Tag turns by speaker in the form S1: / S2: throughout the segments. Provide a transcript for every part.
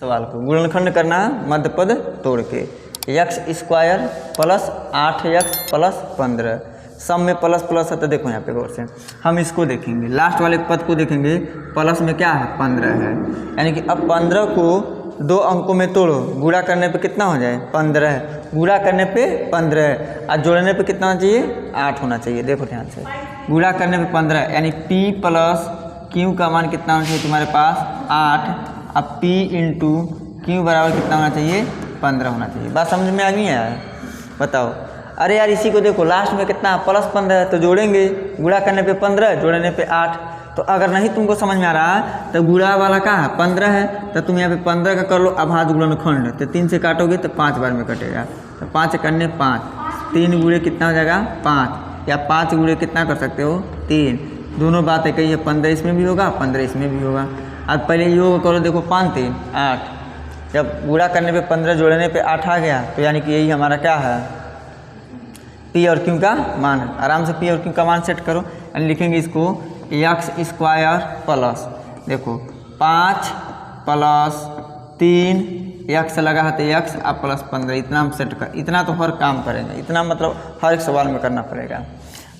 S1: सवाल को गुणनखंड करना मध्य पद तोड़ के। X square plus 8x plus 15, सब में प्लस प्लस है तो देखो यहाँ पे गौर से हम इसको देखेंगे, लास्ट वाले पद को देखेंगे, प्लस में क्या है 15 है, यानी कि अब 15 को 2 अंकों में तोड़ो, गुणा करने पे कितना हो जाए 15 है, गुणा करने पे 15 है और जोड़ने पे कितना होना चाहिए 8 होना चाहिए। देखो ध्यान से, गुणा करने पे 15 यानी p प्लस q का मान कितना होना चाहिए तुम्हारे पास 8, अब p इंटू क्यू बराबर कितना होना चाहिए 15 होना चाहिए। बात समझ में आ गई है? बताओ। अरे यार इसी को देखो लास्ट में कितना प्लस 15 है तो जोड़ेंगे, गुणा करने पे 15 जोड़ने पे 8। तो अगर नहीं तुमको समझ में आ रहा है तो गुणा वाला क्या है 15 है, तो तुम यहाँ पे 15 का कर लो अभाज्य गुणनखंड, तो 3 से काटोगे तो 5 बार में कटेगा, तो 5 करने 5, 3 गुणे कितना हो जाएगा 5, या 5 गुणे कितना कर सकते हो 3, दोनों बातें कही है, 15 इसमें भी होगा 15 इसमें भी होगा। अब पहले योग करो, देखो 5 3 8, जब गुणा करने पे 15 जोड़ने पे 8 आ गया तो यानी कि यही हमारा क्या है पी और क्यू का मान है। आराम से पी और क्यू का मान सेट करो, यानी लिखेंगे इसको एक्स स्क्वायर प्लस, देखो 5 प्लस 3 एक्स लगा है तो एक्स अब प्लस 15, इतना हम सेट कर, इतना तो हर काम करेंगे, इतना मतलब हर एक सवाल में करना पड़ेगा,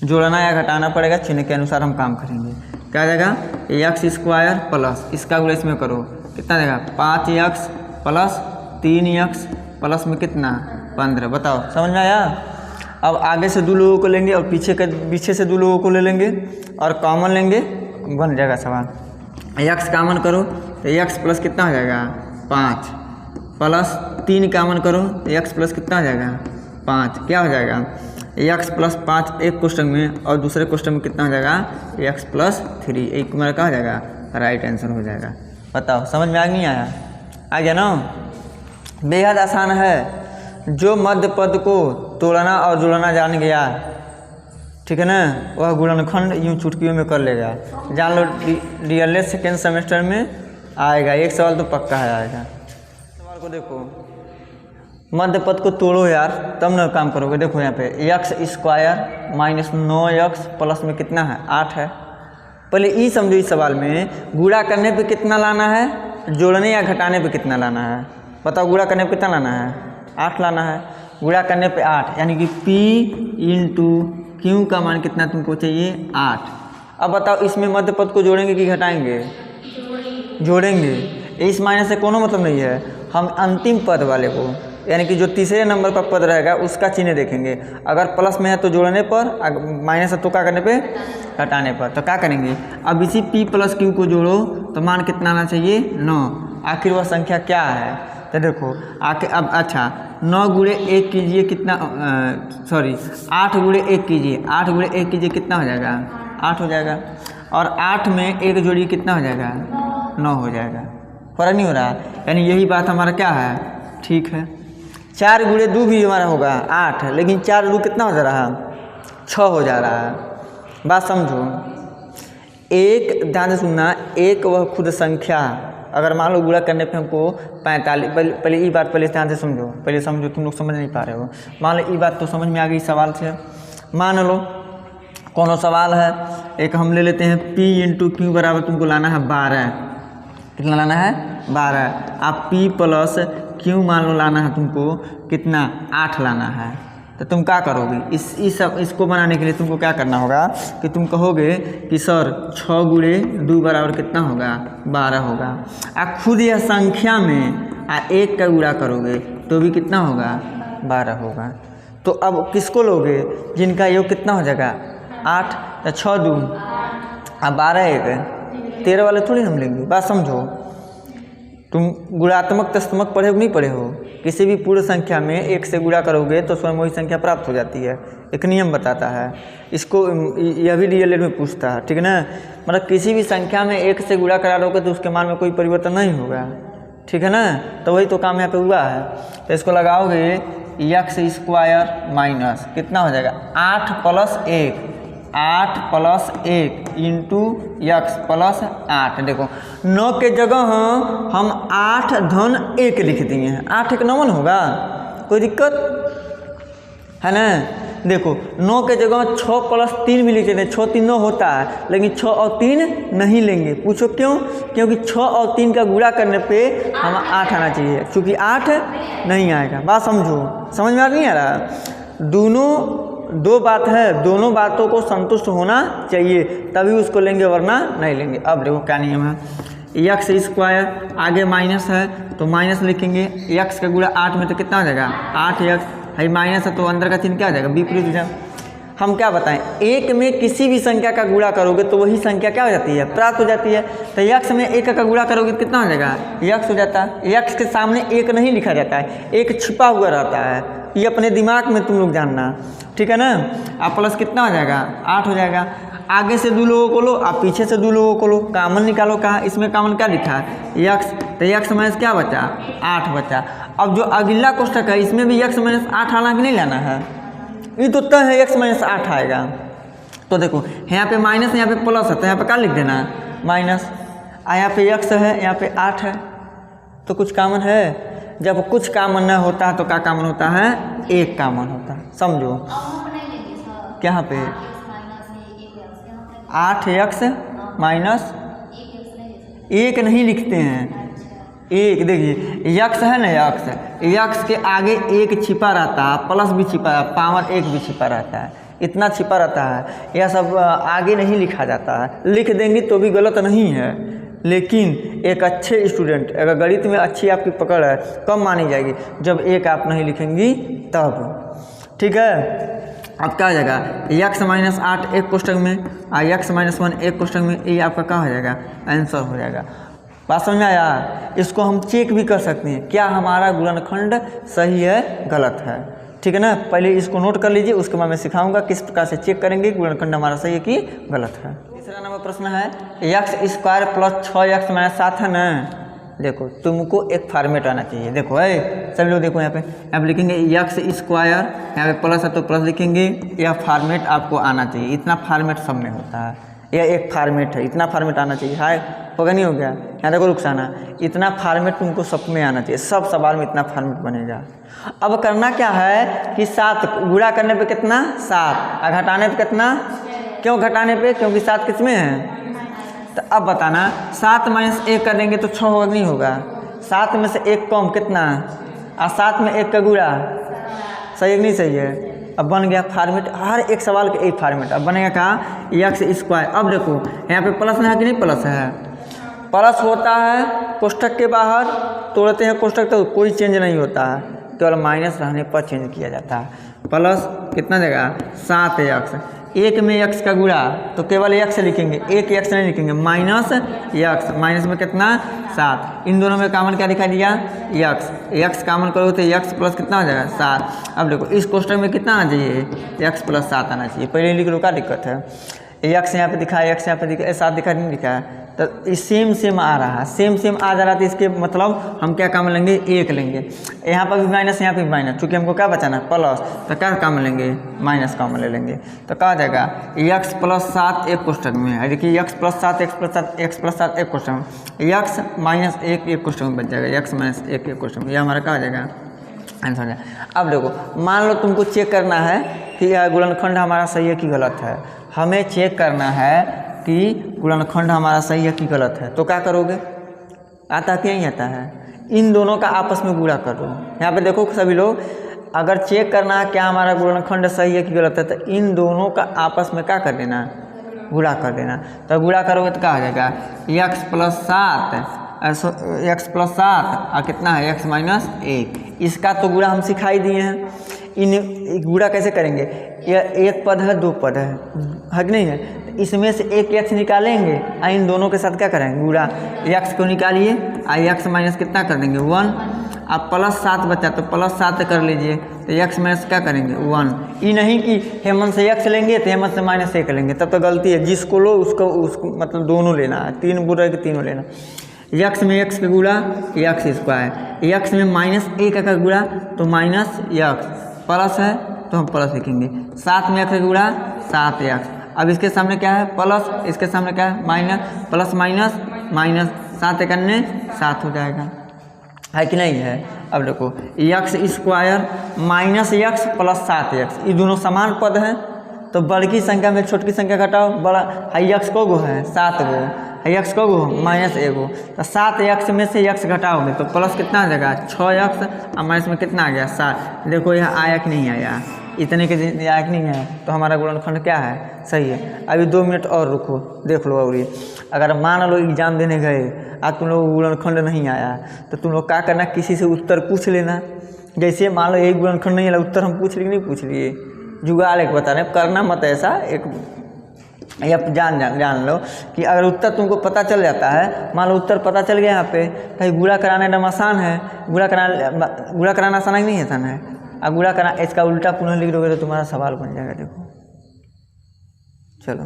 S1: जोड़ना या घटाना पड़ेगा, चिन्ह के अनुसार हम काम करेंगे। क्या आ जाएगा एक्स स्क्वायर प्लस, इसका गुणा इसमें करो कितना देगा 5x प्लस 3x प्लस में कितना 15। बताओ समझ में आया? अब आगे से 2 लोगों को लेंगे और पीछे से 2 लोगों को ले लेंगे और कॉमन लेंगे, बन जाएगा सवाल। एक्स कॉमन करो तो एक्स प्लस कितना हो जाएगा 5, प्लस 3 कॉमन करो तो एक्स प्लस कितना हो जाएगा 5, क्या हो जाएगा एक्स प्लस 5 एक क्वेश्चन में और दूसरे क्वेश्चन में कितना हो जाएगा एक्स प्लस 3, एक मेरा क्या हो जाएगा राइट आंसर हो जाएगा। बताओ समझ में आ नहीं आया? आ गया ना? बेहद आसान है, जो मध्य पद को तोड़ना और जोड़ना जान गया, ठीक है ना, वह गुणनखंड यूँ चुटकियों में कर लेगा। जान लो डीएलएड सेकेंड सेमेस्टर में आएगा, एक सवाल तो पक्का है आएगा। सवाल को देखो, मध्य पद को तोड़ो यार तब ना काम करोगे। देखो यहाँ पे x square minus 9x plus में कितना है 8 है। पहले ई समझो, इस सवाल में गुणा करने पे कितना लाना है, जोड़ने या घटाने पे कितना लाना है। बताओ गुणा करने पे कितना लाना है 8 लाना है, गुणा करने पे 8, यानी कि p इंटू क्यू का मान कितना तुमको चाहिए 8। अब बताओ इसमें मध्य पद को जोड़ेंगे कि घटाएंगे? जोड़ेंगे। इस माइनस से कोनो मतलब नहीं है, हम अंतिम पद वाले को, यानी कि जो तीसरे नंबर का पद रहेगा उसका चिन्ह देखेंगे। अगर प्लस में है तो जोड़ने पर, माइनस है तो क्या करने पे घटाने पर। तो क्या करेंगे अब इसी p प्लस क्यू को जोड़ो तो मान कितना आना चाहिए 9। आखिर वह संख्या क्या है? तो देखो आखिर अब अच्छा 9 गुणे 1 कीजिए कितना, सॉरी 8 गुणे 1 कीजिए, 8 गुणे 1 कीजिए कितना हो जाएगा 8 हो जाएगा, और 8 में 1 जोड़िए कितना हो जाएगा 9 हो जाएगा। फर्क नहीं हो रहा, यानी यही बात हमारा क्या है ठीक है। 4 गुणे 2 भी हमारा होगा 8, लेकिन 4 2 कितना हो जा रहा है 6 हो जा रहा है। बात समझो, एक ध्यान से सुनना, एक वह खुद संख्या, अगर मान लो गुणा करने पे हमको 45, पहले ये बात पहले ध्यान से समझो, पहले समझो, तुम लोग समझ नहीं पा रहे हो। मान लो ये बात तो समझ में आ गई सवाल से। मान लो कोनो सवाल है, एक हम ले लेते हैं p इंटू क्यू बराबर तुमको लाना है 12, कितना लाना है 12। आप p प्लस क्यू मान लो लाना है तुमको कितना 8 लाना है, तो तुम क्या करोगे इसको बनाने के लिए तुमको क्या करना होगा कि तुम कहोगे कि सर 6 गुणे 2 बराबर कितना होगा 12 होगा। खुद यह संख्या में 1 का गुणा करोगे तो भी कितना होगा 12 होगा। तो अब किसको लोगे जिनका योग कितना हो जाएगा 8, तो 6 2 12 1 13 वाले थोड़ी हम लेंगे। बात समझो, तुम गुणात्मक तस्तमक पढ़े हो नहीं पढ़े हो, किसी भी पूर्ण संख्या में 1 से गुणा करोगे तो स्वयं वही संख्या प्राप्त हो जाती है। एक नियम बताता है इसको, यह भी डीएलएड में पूछता है, ठीक है ना। मतलब किसी भी संख्या में 1 से गुणा करा लोगे तो उसके मान में कोई परिवर्तन नहीं होगा, ठीक है ना। तो वही तो काम यहाँ पे हुआ है। तो इसको लगाओगे एक्स स्क्वायर माइनस कितना हो जाएगा 8 plus 1, 8 plus 1 into x plus 8। देखो 9 के जगह हम 8 धन 1 लिख दिए हैं, 8 एक नमन होगा, कोई दिक्कत है ना। देखो 9 के जगह 6 प्लस 3 भी लिख देते हैं, 6 3 9 होता है, लेकिन 6 और 3 नहीं लेंगे। पूछो क्यों? क्योंकि 6 और 3 का गुणा करने पे हम 8 आना चाहिए, क्योंकि 8 नहीं आएगा। बात समझो, समझ में नहीं आ रहा? दो बात है, दोनों बातों को संतुष्ट होना चाहिए तभी उसको लेंगे, वरना नहीं लेंगे। अब देखो क्या नियम है, एक्स स्क्वायर आगे माइनस है तो माइनस लिखेंगे, एक्स का गुणा 8 में तो कितना हो जाएगा 8x, है माइनस है तो अंदर का चिन्ह क्या हो जाएगा विपरीत हो जाएगा। हम क्या बताएं, एक में किसी भी संख्या का गुणा करोगे तो वही संख्या क्या हो जाती है, प्राप्त हो जाती है। तो एक्स में 1 का गुणा करोगे तो कितना हो जाएगा एक्स हो जाता है। एक्स के सामने 1 नहीं लिखा जाता है, 1 छिपा हुआ रहता है, ये अपने दिमाग में तुम लोग जानना, ठीक है ना। आप प्लस कितना हो जाएगा 8 हो जाएगा। आगे से 2 लोगों को लो, आप पीछे से 2 लोगों को लो, कामन निकालो। कहाँ? इसमें कामन क्या लिखा है एक्स, तो एक्स माइनस क्या बचा 8 बचा। अब जो अगला कोष्टक है इसमें भी एक्स माइनस 8 आना कि नहीं लाना है, ये तो तय है एक्स माइनस 8 आएगा। तो देखो यहाँ पे माइनस, यहाँ पे प्लस है, तो यहाँ पे क्या लिख देना है माइनस, यहाँ पे एक्स है, यहाँ पे 8 है, तो कुछ कामन है। जब कुछ कामन न होता है तो क्या कामन होता है, एक कामन होता है। समझो क्या पे 8x माइनस 1 नहीं लिखते हैं, एक देखिए यक्स है ना, यक्स के आगे 1 छिपा रहता है, प्लस भी छिपा, पावर 1 भी छिपा रहता है, इतना छिपा रहता है। यह सब आगे नहीं लिखा जाता है, लिख देंगे तो भी गलत नहीं है, लेकिन एक अच्छे स्टूडेंट, अगर गणित में अच्छी आपकी पकड़ है कब मानी जाएगी, जब 1 आप नहीं लिखेंगी तब, ठीक है। अब क्या हो जाएगा एक्स माइनस 8 एक कोष्टक में, एक्स माइनस 1 एक कोष्टक में, ये आपका क्या हो जाएगा आंसर हो जाएगा। बात समझ में आया? इसको हम चेक भी कर सकते हैं, क्या हमारा गुणनखंड सही है गलत है, ठीक है ना। पहले इसको नोट कर लीजिए, उसके बाद मैं सिखाऊंगा किस प्रकार से चेक करेंगे गुणनखंड हमारा सही है कि गलत है। तीसरा नंबर प्रश्न है x square plus 6x minus 7 है ना। देखो तुमको एक फॉर्मेट आना चाहिए, देखो है सभी लोग, देखो यहाँ पे लिखेंगे एक्स स्क्वायर, यहाँ पे प्लस है तो प्लस लिखेंगे, यह फॉर्मेट आपको आना चाहिए। इतना फॉर्मेट सब में होता है, यह एक फॉर्मेट है, इतना फॉर्मेट आना चाहिए। हाय होगा नहीं हो गया, यहाँ देखो रुखसाना, इतना फॉर्मेट तुमको सब में आना चाहिए, सब सवाल में इतना फॉर्मेट बनेगा। अब करना क्या है कि 7 गुणा करने पे कितना 7 और घटाने पे कितना, क्यों घटाने पे, क्योंकि 7 किस में है। तो अब बताना 7 माइनस 1 कर देंगे तो 6 होगा नहीं होगा, 7 में से 1 कम कितना, और 7 में 1 का गुणा, सही है नहीं सही है। अब बन गया फॉर्मेट, हर एक सवाल के एक फॉर्मेट। अब बनेगा कहाँ एक्स स्क्वायर। अब देखो यहाँ पे प्लस है कि नहीं, प्लस है, प्लस होता है कोष्टक के बाहर, तोड़ते हैं कोष्टक तो कोई चेंज नहीं होता है, केवल माइनस रहने पर चेंज किया जाता है। प्लस कितना जगह 7x, 1 में x का गुणा तो केवल x लिखेंगे, एक x नहीं लिखेंगे, माइनस x, माइनस में कितना 7, इन दोनों में कॉमन क्या दिखा दिया x कॉमन करो तो x प्लस कितना हो जाएगा 7। अब देखो इस क्वेश्चन में कितना आना चाहिए x प्लस 7 आना चाहिए, पहले लिख लो क्या दिक्कत है। x यहाँ पे दिखा है, x यहाँ पे दिखा, 7 दिखा नहीं दिखा है, तो सेम आ रहा है, सेम आ जा रहा है, तो इसके मतलब हम क्या काम लेंगे 1 लेंगे। यहाँ पर भी माइनस, यहाँ पे भी माइनस, चूँकि हमको क्या बचाना प्लस, तो क्या काम लेंगे माइनस काम ले लेंगे। तो क्या आ जाएगा x प्लस 7 एक कोष्टक में है, देखिए x प्लस 7 x प्लस 7 एक कोष्टक में, x माइनस 1 एक कोष्टक में बच जाएगा, x माइनस 1 एक कोष्टक में, यह हमारा क्या आ जाएगा आंसर हो जाएगा। अब देखो मान लो तुमको चेक करना है कि यह गुणनखंड हमारा सही है कि गलत है, हमें चेक करना है कि गुणनखंड हमारा सही है कि गलत है। तो क्या करोगे, आता कि नहीं आता है, इन दोनों का आपस में गुणा करो। यहाँ पे देखो सभी लोग, अगर चेक करना है क्या हमारा गुणनखंड सही है कि गलत है, तो इन दोनों का आपस में क्या कर देना, गुणा कर देना। तो गुणा करोगे तो क्या हो जाएगा x प्लस 7 और कितना है x माइनस 1, इसका तो गुणा हम सिखाई दिए हैं। इन गुणा कैसे करेंगे, यह एक पद है 2 पद है कि नहीं है, तो इसमें से एक x निकालेंगे और इन दोनों के साथ क्या करेंगे गुणा, x को निकालिए और x माइनस कितना कर देंगे 1, अब प्लस 7 बचा तो प्लस 7 कर लीजिए, तो x माइनस क्या करेंगे 1। ये नहीं कि हेमंत से x लेंगे तो हेमंत से माइनस 1 लेंगे, तब तो गलती है, जिसको लो उसको मतलब दोनों लेना है, 3 बुरा के तीनों लेना। x में x का गुणा x स्क्वायर, x में माइनस 1 का गुणा तो माइनस x, प्लस है तो हम प्लस लिखेंगे, 7 में x का गुणा 7x। अब इसके सामने क्या है प्लस, इसके सामने क्या है माइनस, प्लस माइनस माइनस, 7 1 7 हो जाएगा। है कि नहीं है। अब देखो x square minus x plus 7x, ये दोनों समान पद हैं, तो बड़ी संख्या में छोटी संख्या घटाओ, बड़ा यक्स को गो है 7 गो, यक्स को गो माइनस एगो, तो 7x में से यक्स घटाओगे तो प्लस कितना आ जाएगा 6x, और माइनस में कितना आ गया 7। देखो यहाँ आया कि नहीं आया, इतने के आया कि नहीं है, तो हमारा गुणनखंड क्या है, सही है। अभी 2 मिनट और रुको, देख लो। और ये अगर मान लो एग्जाम देने गए आज तुम लोग गुणनखंड नहीं आया, तो तुम लोग क्या करना, किसी से उत्तर पूछ लेना। जैसे मान लो एक गुणनखंड नहीं आया, उत्तर हम पूछ लिए नहीं पूछ लिए, जुगाड़ एक बता रहे, करना मत ऐसा। एक या जान लो कि अगर उत्तर तुमको पता चल जाता है, मान लो उत्तर पता चल गया यहाँ पे, कहीं गुणा कराना एकदम आसान है, गुणा कराना आसान नहीं आसान है। अब गुणा कराना, इसका उल्टा पुनः लिख दोगे तो तुम्हारा सवाल बन जाएगा। देखो चलो,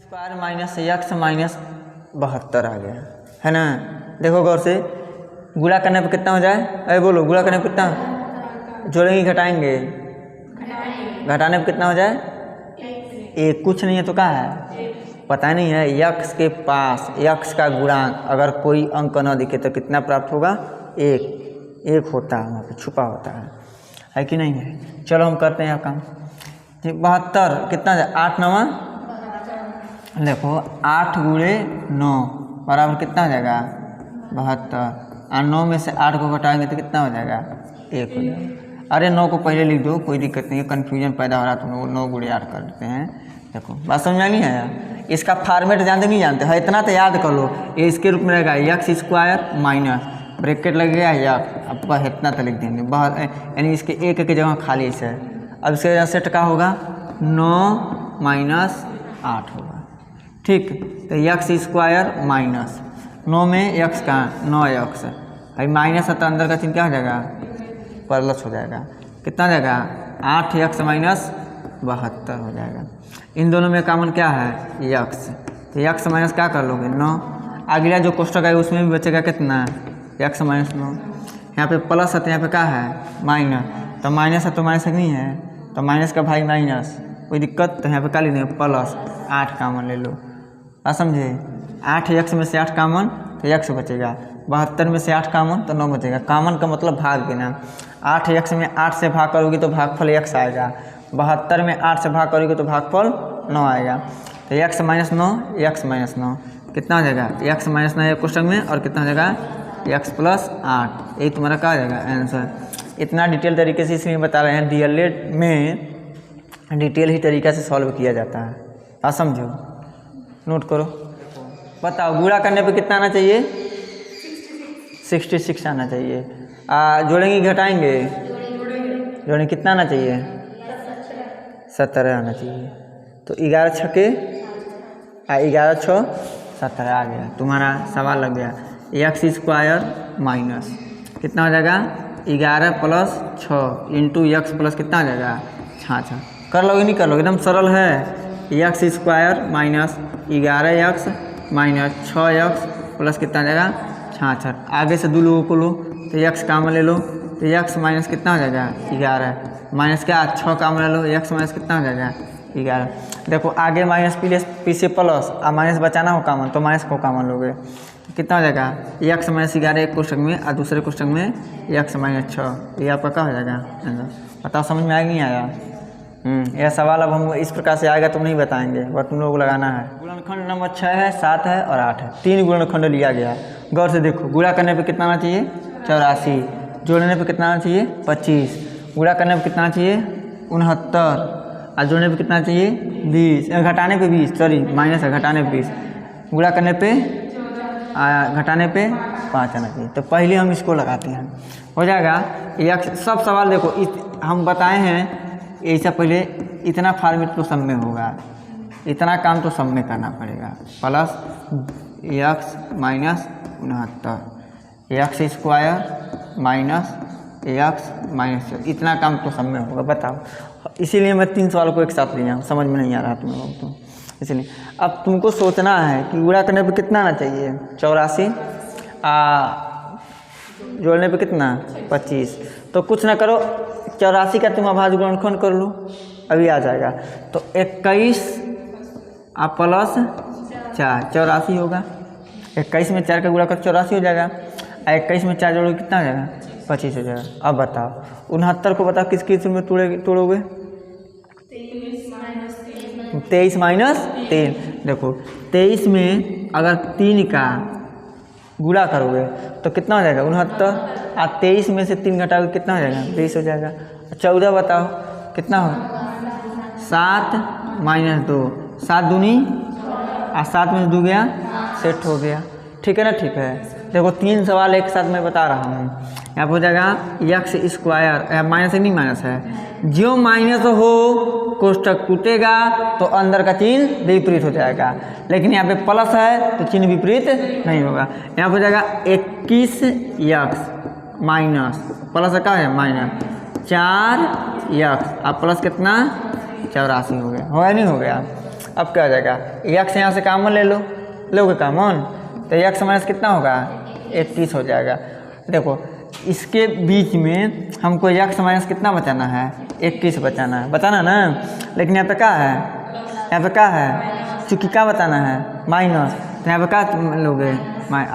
S1: स्क्वायर माइनस यक्स माइनस 72 आ गया है ना। देखो गौर से, गुणा करने पर कितना हो जाए, अरे बोलो गुणा करने पर कितना, जोड़ेंगे घटाएंगे, घटाने पर कितना हो जाए, एक। कुछ नहीं है तो क्या है, पता नहीं है। यक्स के पास यक्स का गुणांक अगर कोई अंक न दिखे तो कितना प्राप्त होगा, एक होता है, वहाँ पे छुपा होता है कि नहीं है। चलो हम करते हैं काम। 72 कितना है, 8 9, देखो 8 गुणे 9 बराबर कितना हो जाएगा 72, और 9 में से 8 को घटाएंगे तो कितना हो जाएगा, 1 हो जाएगा। अरे 9 को पहले लिख दो, कोई दिक्कत नहीं है, कन्फ्यूजन पैदा हो रहा है तो 9 गुणे 8 कर देते हैं। देखो बात समझ में नहीं आया, इसका फॉर्मेट जानते नहीं जानते है, इतना तो याद कर लो। ये इसके रूप में रहेगा यक्स स्क्वायर माइनस ब्रैकेट लगेगा यक्स, अब बस इतना तो लिख देंगे बहुत, यानी इसके एक की जगह खाली से। अब इसके सेट का होगा 9 माइनस 8 होगा, ठीक। तो यक्स स्क्वायर माइनस 9 में यक्स का 9x, अभी माइनस है तो अंदर का चिन्ह क्या हो जाएगा, प्लस हो जाएगा। कितना हो जाएगा 8x माइनस 72 हो जाएगा। इन दोनों में कॉमन क्या है, यक्स, तो यक्स माइनस क्या कर लोगे 9। अगला जो कोष्टक है उसमें भी बचेगा कितना, यक्स माइनस 9। यहाँ पे प्लस है तो यहाँ पे क्या है माइनस, तो माइनस है तो माइनस नहीं है, तो माइनस का भाई माइनस, कोई दिक्कत, तो यहाँ पे क्या लेंगे प्लस 8 कॉमन ले लो। आप समझे, 8x में से 8 कॉमन तो यक्स बचेगा, 72 में से 8 कॉमन तो 9 बचेगा। कॉमन का मतलब भाग देना, 8x में 8 से भाग करोगे तो भागफल x आएगा, 72 में 8 से भाग करोगे तो भागफल 9 आएगा। तो x माइनस 9, x माइनस 9 कितना हो जाएगा, x माइनस 9 है क्वेश्चन में, और कितना हो जाएगा x प्लस 8, यही तुम्हारा क्या आ जाएगा आंसर। इतना डिटेल तरीके से इसलिए बता रहे हैं, डीएलएड में डिटेल ही तरीका से सॉल्व किया जाता है। आप समझो, नोट करो। बताओ गुणा करने पे कितना आना चाहिए, 66 आना चाहिए। जोड़ेंगे घटाएंगे, जोड़ेंगे कितना आना चाहिए, 17 आना चाहिए। तो 11 छक्के 11 6 17 आ गया, तुम्हारा सवाल लग गया। यक्स स्क्वायर माइनस कितना हो जाएगा 11 प्लस 6 इंटू यक्स प्लस कितना आ जाएगा 66। कर लोगे नहीं कर लोगे, एकदम सरल है। X square minus 11 x minus 6 x plus कितना आ जाएगा 66। आगे से 2 लोगों को लो तो यक्स कॉमन ले लो, तो यक्स माइनस कितना हो जाएगा 11 माइनस क्या 6 कॉमन ले लो, यक्स माइनस कितना हो जाएगा 11। देखो आगे माइनस पीछे प्लस, और माइनस बचाना हो कॉमन तो माइनस को कॉमन लोगे, कितना हो जाएगा यक्स माइनस 11 एक क्वेश्चन में, और दूसरे क्वेश्चन में यक्स माइनस 6। ये आपका क्या हो जाएगा आंसर। बताओ समझ में आया नहीं आया। यह सवाल अब हम इस प्रकार से आएगा तो नहीं बताएंगे, बट तुम लोगों को लगाना है। गुणनखंड नंबर 6 है, 7 है और 8 है, 3 गुणनखंड लिया गया है। गौर से देखो, गुणा करने पे कितना आना चाहिए 84, जोड़ने पे कितना आना चाहिए 25, गुणा करने पे कितना आना चाहिए 69, और जोड़ने पे कितना चाहिए 20, घटाने पे 20, सॉरी माइनस है, घटाने पे 20, गुणा करने पे घटाने पे 5 आना चाहिए। तो पहले हम इसको लगाते हैं, हो जाएगा। यक्स सब सवाल देखो हम बताए हैं, ऐसा पहले इतना फॉर्मेट तो सब में होगा, इतना काम तो सब में करना पड़ेगा। Plus x minus 69, x square minus x minus, इतना काम तो सब में होगा। बताओ, इसीलिए मैं 3 सवाल को एक साथ लिया, समझ में नहीं आ रहा तुम लोगों को, इसलिए अब तुमको सोचना है कि गुणा करने पे कितना आना चाहिए 84, जोड़ने पे कितना 25। तो कुछ ना करो, 84 का तुम अभाज्य गुणनखंड कर लो, अभी आ जाएगा। तो 21 प्लस 4 84 होगा, 21 में 4 का गुणा कर 84 हो जाएगा। 21 में 4 जोड़ोगे कितना हो जाएगा 25 हो जाएगा। अब बताओ 69 को बताओ किस किस में तोड़ोगे 23 माइनस 3। देखो 23 में अगर 3 का गुणा करोगे तो कितना हो जाएगा 69, और 23 में से 3 घटाओगे कितना हो जाएगा 20 हो जाएगा। 14 बताओ कितना हो 7 माइनस 2, 7 दूनी और 7 में 2 गया सेट हो गया। ठीक है ना, ठीक है। देखो 3 सवाल एक साथ मैं बता रहा हूँ। यहाँ पर हो जाएगा यक्स स्क्वायर, माइनस नहीं माइनस है, जो माइनस हो कोष्टक टूटेगा तो अंदर का चिन्ह विपरीत हो जाएगा, लेकिन यहाँ पे प्लस है तो चिन्ह विपरीत नहीं होगा। यहाँ पर हो जाएगा 21 यक्स माइनस प्लस का है माइनस 4 यक्स, अब प्लस कितना 84 हो गया। होगा नहीं हो गया। अब क्या हो जाएगा यक्स यहाँ से कॉमन ले लोगे कॉमन, तो यक्स माइनस कितना होगा 21 हो जाएगा। देखो इसके बीच में हमको यक्स माइनस कितना बचाना है 21 बताना ना, लेकिन यहाँ पे क्या है, यहाँ पे क्या है, चूँकि क्या बताना है माइनस, तो यहाँ पे क्या लोगे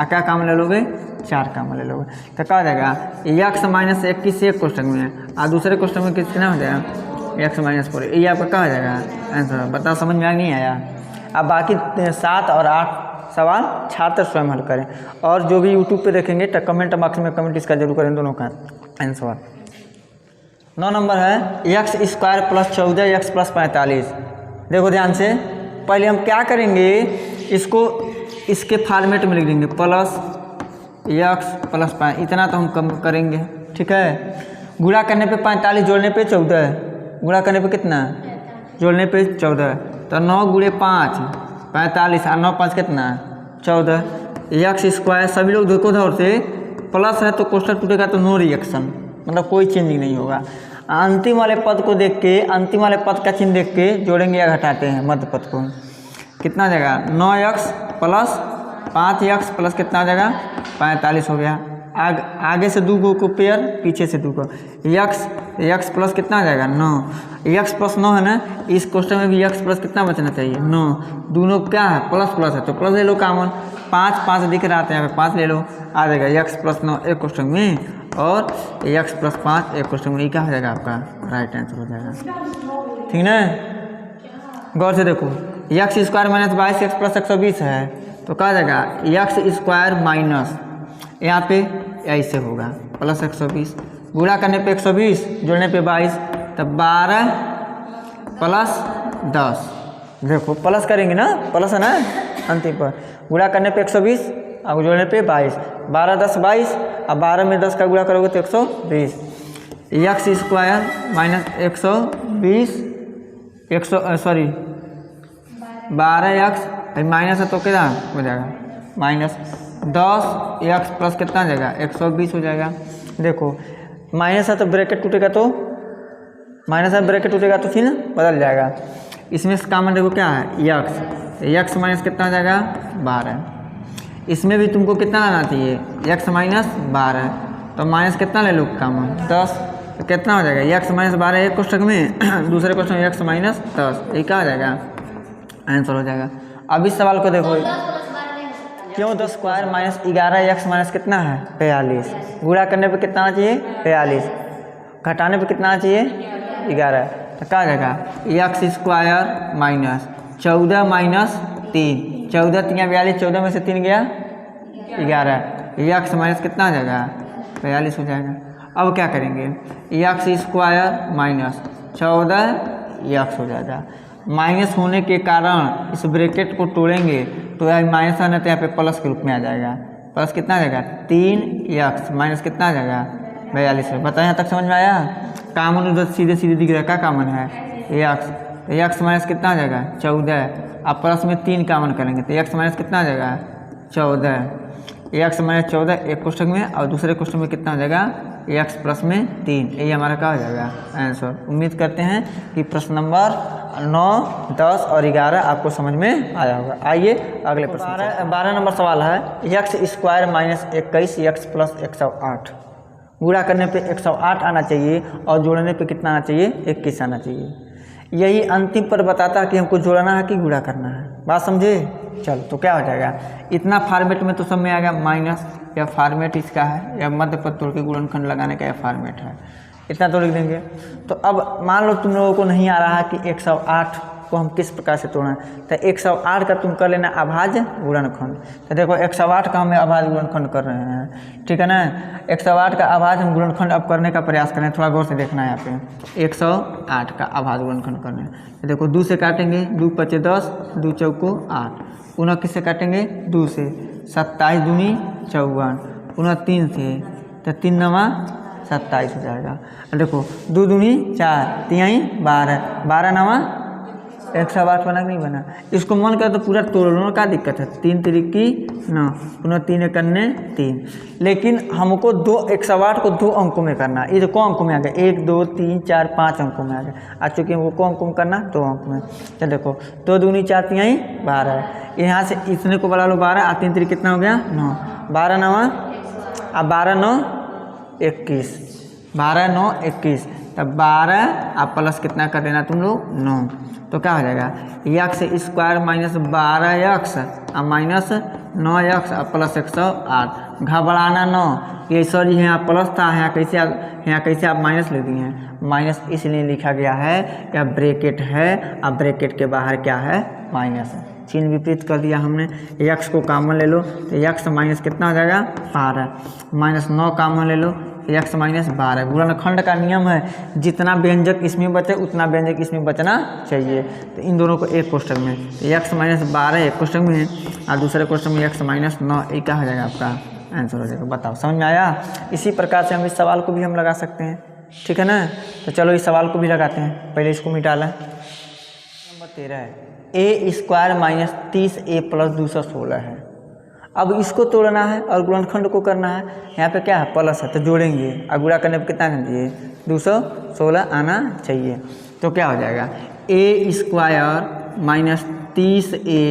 S1: क्या काम ले लोगे 4 काम ले लोगे, तो क्या हो जाएगा यक्स माइनस 21 एक क्वेश्चन में, और दूसरे क्वेश्चन में कितना हो जाएगा यक्स माइनस 4। ये आपका क्या हो जाएगा आंसर। बताओ समझ में नहीं आया। अब बाकी 7 और 8 सवाल छात्र स्वयं हल करें, और जो भी यूट्यूब पे देखेंगे तो कमेंट बॉक्स में कमेंट इसका जरूर करें दोनों का आंसर। 9 नंबर है x square plus 14 x plus 45। देखो ध्यान से, पहले हम क्या करेंगे, इसको इसके फॉर्मेट में लिख देंगे प्लस यक्स प्लस 5, इतना तो हम कम करेंगे। ठीक है, गुणा करने पे 45, जोड़ने पे 14, गुणा करने पे कितना जोड़ने पे 14, तो 9 गुणे 5 45 और 9 5 कितना 14 यक्स स्क्वायर। सभी लोग देखो उधर से प्लस है तो कोष्टक टूटेगा तो नो रिएक्शन, मतलब कोई चेंजिंग नहीं होगा। अंतिम वाले पद को देख के, अंतिम वाले पद का चिन्ह देख के जोड़ेंगे या घटाते हैं मध्य पद को, कितना हो जाएगा 9 यक्स प्लस 5 यक्स प्लस कितना हो जाएगा 45 हो गया। आगे से 2 को पेयर, पीछे से 2 को यक्स प्लस कितना हो जाएगा 9, यक्स प्लस 9 है ना, इस क्वेश्चन में भी यक्स प्लस कितना बचना चाहिए 9, दोनों क्या है प्लस प्लस है तो प्लस ले लो कॉमन, 5 5 दिख रहा था यहाँ पे 5 ले लो, आ जाएगा यक्स प्लस 9 एक क्वेश्चन में, और यक्स प्लस 5 एक क्वेश्चन में, ये क्या हो जाएगा आपका राइट आंसर हो जाएगा। ठीक ना, गौर से देखो x square minus 22 x plus 120 है, तो क्या हो जाएगा यक्स स्क्वायर माइनस, यहाँ पे ऐसे होगा प्लस 120, गुणा करने पे 120, जोड़ने पे 22, तब 12 प्लस 10। देखो प्लस करेंगे ना, प्लस है ना अंतिम पर, गुणा करने पे 120 और जोड़ने पे 22, 12 10 22, अब 12 में 10 का गुणा करोगे तो 120, x square minus 120 12 x minus है तो क्या हो जाएगा माइनस 10 यक्स प्लस कितना हो जाएगा 120 हो जाएगा। देखो माइनस है तो ब्रैकेट टूटेगा, तो माइनस है ब्रैकेट टूटेगा तो चिन्ह बदल जाएगा। इसमें कॉमन देखो क्या है यक्स माइनस कितना हो जाएगा 12, इसमें भी तुमको कितना लाना चाहिए यक्स माइनस 12, तो माइनस कितना ले लो कॉमन 10, तो कितना हो जाएगा यक्स माइनस 12 एक क्वेश्चन में, दूसरे क्वेश्चन में यक्स माइनस 10, ये क्या हो जाएगा आंसर हो जाएगा। अब इस सवाल को देखो, क्यों 10 स्क्वायर माइनस 11 यक्स माइनस कितना है 42, गुणा करने पे कितना आना चाहिए 42, घटाने पे कितना आना चाहिए 11, तो क्या आ जाएगा यक्स स्क्वायर माइनस 14 माइनस 3, 14 3 42, 14 में से 3 गया 11, यक्स माइनस कितना आ जाएगा 42 हो जाएगा। अब क्या करेंगे यक्स स्क्वायर माइनस 14 यक्स हो जाएगा, माइनस होने के कारण इस ब्रैकेट को तोड़ेंगे तो यह माइनस आना तो यहाँ पे प्लस के रूप में आ जाएगा, प्लस कितना आ जाएगा 3 यक्स माइनस कितना आ जाएगा 42। बताएं यहाँ तक समझ में आया। कॉमन उधर सीधे सीधे दिख रहा है, क्या कॉमन है यक्स, तो यक्स माइनस कितना आ जाएगा 14, अब प्लस में 3 कॉमन करेंगे तो यक्स माइनस कितना आ जाएगा 14, यक्स माइनस 14 एक क्वेश्चन में, और दूसरे क्वेश्चन में कितना हो जाएगा यक्स प्लस में 3, ये हमारा क्या हो जाएगा आंसर। उम्मीद करते हैं कि प्रश्न नंबर 9, 10 और 11 आपको समझ में आया होगा। आइए अगले प्रश्न 12 नंबर सवाल है x square minus 21 x plus 108, गुणा करने पे 108 आना चाहिए और जोड़ने पे कितना आना चाहिए 21 आना चाहिए। यही अंतिम पर बताता है कि हमको जोड़ना है कि गुणा करना है, बात समझे। चल तो क्या हो जाएगा, इतना फॉर्मेट में तो सब में आ गया माइनस, या फॉर्मेट इसका है, या मध्य पद तोड़ के गुणनखंड लगाने का यह फॉर्मेट है, इतना तो लिख देंगे। तो अब मान लो तुम लोगों को नहीं आ रहा कि 108 को हम किस प्रकार से तोड़ें, तो 108 का तुम कर लेना अभाज्य गुणनखंड। तो देखो 108 का हमें अभाज्य गुणनखंड कर रहे हैं, ठीक है ना। 108 का अभाज्य हम गुणनखंड अब करने का प्रयास करें, थोड़ा गौर से देखना है यहाँ पे। 108 का अभाज्य गुणनखंड करना है, तो देखो 2 से काटेंगे, 2 पचे 10, 2 चौको 8, पुनः किससे काटेंगे 2 से, 27 दूनी 54, पुनः 3 से, तो 3 नवा 27 हो जाएगा। देखो 2 दूनी 4, 3 12, 12 नवा 108 बना कि नहीं बना। इसको मन कर तो पूरा तोड़ लो, क्या दिक्कत है, 3 तिरिकी 9, पुनः 3 एकन्ने 3। लेकिन हमको 108 को 2 अंकों में करना, ये जो को अंकों में आ गया, 1 2 3 4 5 अंकों में आ गया। आज चूँकि हमको को अंकों में करना 2 अंक में, तो देखो 2 दूनी 4 3 12 है, यहाँ से इतने को बढ़ा लो 12, और 3 तिरिक कितना हो गया 9, 12 नवा, अब 12 9 21, 12 9 21, तब 12 आप प्लस कितना कर देना तुम लोग 9, तो क्या हो जाएगा यक्स स्क्वायर माइनस 12x और माइनस 9x और प्लस 108। घबराना 9, ये सॉरी यहाँ प्लस था, यहाँ कैसे आप माइनस ले दिए हैं, माइनस इसलिए लिखा गया है, या ब्रैकेट है, अब ब्रैकेट के बाहर क्या है माइनस है, चिन्ह विपरीत कर दिया हमने। x को कॉमन ले लो, तो x माइनस कितना हो जाएगा 12, माइनस 9 कॉमन ले लो, x माइनस 12। गुणनखंड का नियम है, जितना व्यंजक इसमें बचे उतना व्यंजक इसमें बचना चाहिए। तो इन दोनों को एक कोष्ठक में, x माइनस 12 एक कोष्ठक में है, और दूसरे कोष्ठक में x माइनस 9, ये क्या हो जाएगा आपका आंसर हो जाएगा। बताओ समझ में आया। इसी प्रकार से हम इस सवाल को भी हम लगा सकते हैं, ठीक है ना। तो चलो इस सवाल को भी लगाते हैं, पहले इसको मिटा लें। नंबर 13 है, ए स्क्वायर माइनस 30a प्लस 216 है। अब इसको तोड़ना है और गुणनखंड को करना है, यहाँ पे क्या है प्लस है तो जोड़ेंगे, और गुणा करने पर कितना आना चाहिए 216 आना चाहिए। तो क्या हो जाएगा ए स्क्वायर माइनस 30a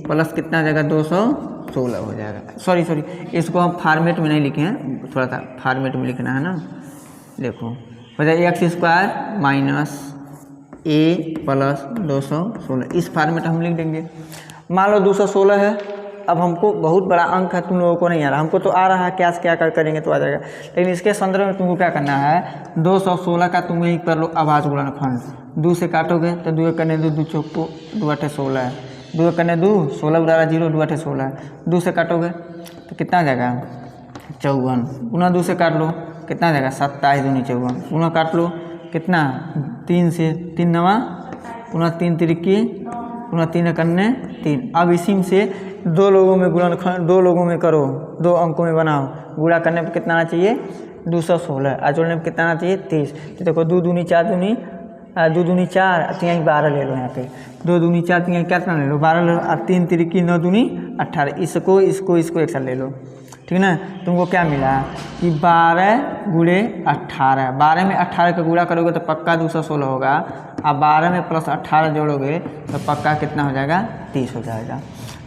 S1: प्लस कितना आ जाएगा 216 हो जाएगा। सॉरी इसको हम फॉर्मेट में नहीं लिखे हैं, थोड़ा सा फॉर्मेट में लिखना है ना। देखो हो जाएगा एक्स स्क्वायर माइनस ए प्लस 216, इस फॉर्मेट हम लिख देंगे। मान लो 216 है, अब हमको बहुत बड़ा अंक है, तुम लोगों को नहीं आ रहा, हमको तो आ रहा है, क्या करेंगे तो आ जाएगा। लेकिन इसके संदर्भ में तुमको क्या करना है, 216 का तुम यही कर लो अभाज्य गुणनखंड। 2 से काटोगे तो 2 करने 2 चौको 2 8 16 है, 2 करने 2 16 उड़ा 0 2 8 16 है। 2 से काटोगे तो कितना आ जाएगा 54, पुनः 2 से काट लो कितना आ जाएगा 27 दूनी 54, पुनः काट लो कितना 3 से 3 नवा, पुनः 3 तिरिकी, पुनः 3 करने 3। अब इसी से 2 लोगों में गुणनखंड, 2 लोगों में करो, 2 अंकों में बनाओ, गुणा करने पर कितना आना चाहिए 216, और जोड़ने पर कितना आना चाहिए 30। तो देखो 2 दूनी 4 दूनी 2 दूनी 4 3 12 ले लो, यहाँ पे 2 दूनी 4 3 कितना ले लो 12 ले लो, और 3 तिरिकी 9 दूनी 18। इसको एक साथ ले लो, ठीक ना। तुमको क्या मिला कि 12 गुणे 18, 12 में 18 का गुणा करोगे तो पक्का 216 होगा, और 12 में प्लस 18 जोड़ोगे तो पक्का कितना हो जाएगा 30 हो जाएगा।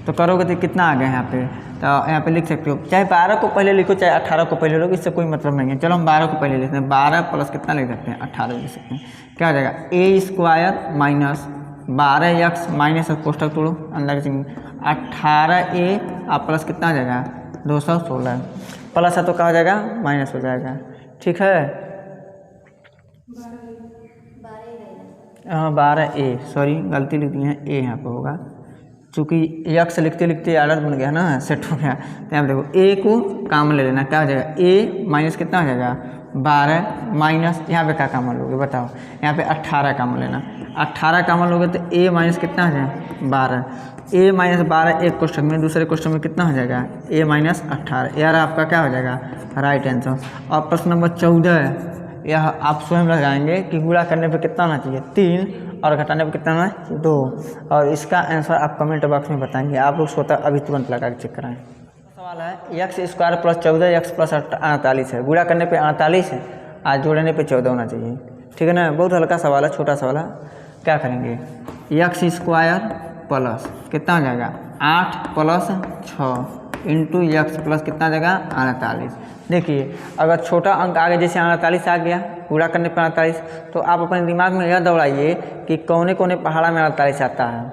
S1: तो करोगे तो कितना आ गया यहाँ पे, तो यहाँ पे लिख सकते हो, चाहे 12 को पहले लिखो चाहे 18 को पहले लिखो, इससे कोई मतलब नहीं है। चलो हम 12 को पहले लिखते हैं, 12 प्लस कितना लिख सकते हैं 18 लिख सकते हैं। क्या हो जाएगा ए स्क्वायर माइनस 12x माइनस कोष्ठक तोड़ो अंदर से 18a आप प्लस कितना आ जाएगा 216, प्लस है तो क्या हो जाएगा माइनस हो जाएगा, ठीक है। हाँ 12a, सॉरी गलती लिख दी है, ए यहाँ पे होगा, चूँकि यक्स लिखते लिखते आदत बन गया ना, सेट हो गया। तो यहाँ देखो ए को कॉमन ले लेना, क्या हो जाएगा ए माइनस कितना हो जाएगा 12 माइनस यहाँ पे क्या कॉमन लोगे बताओ, यहाँ पे 18 कॉमन लेना, 18 कॉमन लोगे तो ए माइनस कितना हो जाएगा 12, ए माइनस 12 एक क्वेश्चन में, दूसरे क्वेश्चन में कितना हो जाएगा ए माइनस 18। यार आपका क्या हो जाएगा राइट आंसर। और प्रश्न नंबर 14 यह आप स्वयं लगाएंगे कि गुणा करने पे कितना होना चाहिए 3 और घटाने पे कितना होना चाहिए 2, और इसका आंसर आप कमेंट बॉक्स में बताएंगे। आप लोग स्वतः अभी तुरंत लगा के चेक कराएं। सवाल है x square plus 14 x plus 48 है, गुणा करने पे 48 है, आज जोड़ने पे 14 होना चाहिए, ठीक है ना। बहुत हल्का सवाल है, छोटा सवाल है। क्या करेंगे एक्स स्क्वायर प्लस कितना हो जाएगा 8 प्लस 6 इंटू एक्स प्लस कितना आ जाएगा 48। देखिए अगर छोटा अंक आगे जैसे 48 आ गया पूरा करने पर 48, तो आप अपने दिमाग में यह दौड़ाइए कि कौने कौने पहाड़ा में 48 आता है।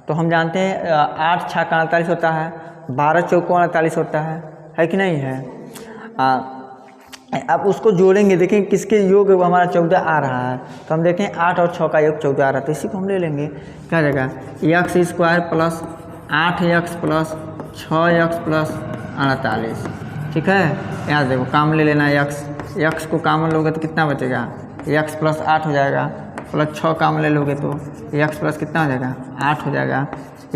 S1: तो हम जानते हैं 8 छक्का का 48 होता है, 12 चौकों 48 होता है कि नहीं है। अब उसको जोड़ेंगे, देखें किसके योग हमारा 14 आ रहा है, तो हम देखें 8 और 6 का योग 14 आ रहा है, तो इसी को हम ले लेंगे। क्या जाएगा x square plus 8x plus 6x plus 48। ठीक है, यहाँ देखो काम ले लेना है x को काम लोगे तो कितना बचेगा, x प्लस 8 हो जाएगा, प्लस 6 काम ले लोगे तो x प्लस कितना हो जाएगा 8 हो जाएगा।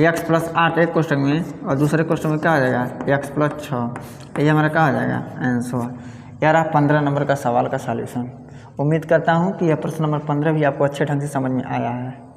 S1: x प्लस 8 एक क्वेश्चन में और दूसरे क्वेश्चन में क्या हो जाएगा x प्लस 6, ये हमारा क्या हो जाएगा आंसर। यार 15 नंबर का सवाल का सॉल्यूशन। उम्मीद करता हूँ कि यह प्रश्न नंबर 15 भी आपको अच्छे ढंग से समझ में आया है।